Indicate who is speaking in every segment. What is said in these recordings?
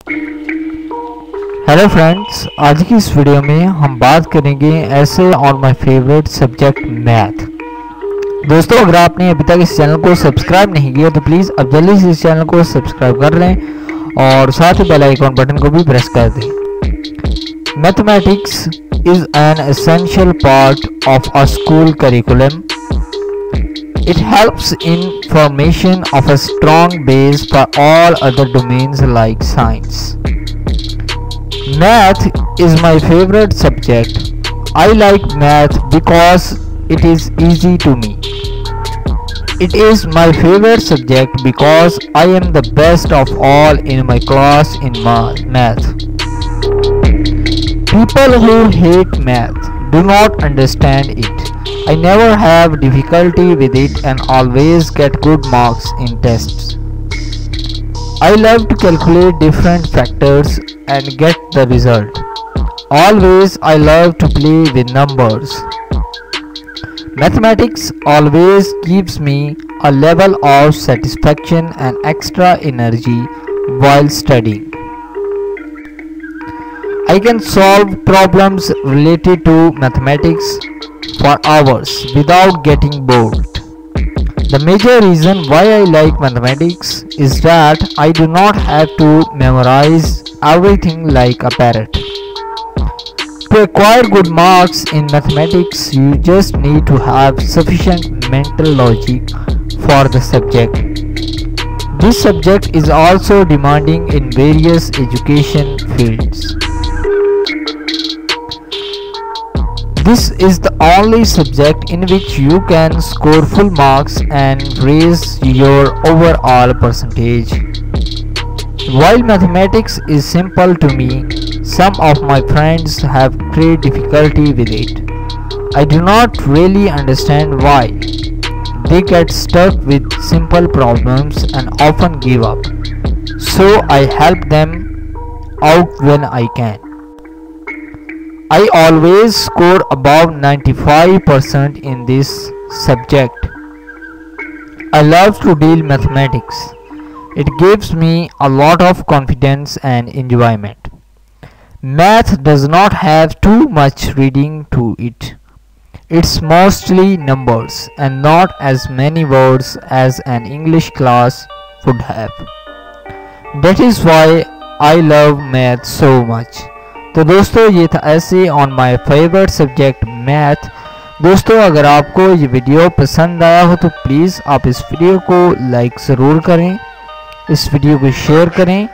Speaker 1: Hello friends, आज की इस वीडियो में हम बात करेंगे ऐसे on my favourite subject math. दोस्तों, अगर आपने अभी तक इस चैनल को सब्सक्राइब नहीं किया तो प्लीज़ अब जल्दी से इस चैनल को सब्सक्राइब कर लें और साथ ही बेल आइकॉन बटन को भी प्रेस कर दें। Mathematics is an essential part of a school curriculum. It helps in formation of a strong base for all other domains like science. Math is my favorite subject. I like math because it is easy to me. It is my favorite subject because I am the best of all in my class in math. People who hate math do not understand it. I never have difficulty with it and always get good marks in tests. I love to calculate different factors and get the result. Always I love to play with numbers. Mathematics always gives me a level of satisfaction and extra energy while studying. I can solve problems related to mathematics for hours without getting bored. The major reason why I like mathematics is that I do not have to memorize everything like a parrot. To acquire good marks in mathematics, you just need to have sufficient mental logic for the subject. This subject is also demanding in various education fields. This is the only subject in which you can score full marks and raise your overall percentage. While mathematics is simple to me, some of my friends have great difficulty with it. I do not really understand why. They get stuck with simple problems and often give up. So I help them out when I can. I always score above 95% in this subject. I love to deal mathematics. It gives me a lot of confidence and enjoyment. Math does not have too much reading to it. It's mostly numbers and not as many words as an English class would have. That is why I love math so much. तो दोस्तों, ये था ऐसे on my favourite subject math. दोस्तों, अगर आपको ये video पसंद आया हो तो प्लीज़ आप इस वीडियो को लाइक ज़रूर करें, इस वीडियो को शेयर करें।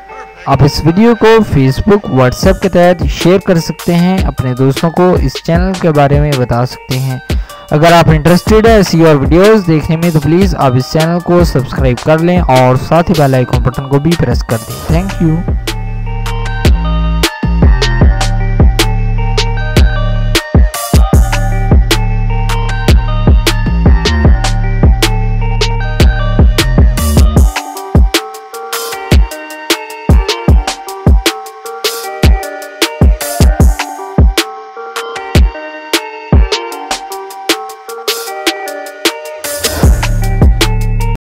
Speaker 1: आप इस वीडियो को फेसबुक व्हाट्सएप के तहत शेयर कर सकते हैं, अपने दोस्तों को इस चैनल के बारे में बता सकते हैं। अगर आप इंटरेस्टेड है ऐसी और वीडियोस देखने में तो प्लीज़ आप इस चैनल को सब्सक्राइब कर लें और साथ ही बेल आइकन बटन को भी प्रेस कर दें। Thank you.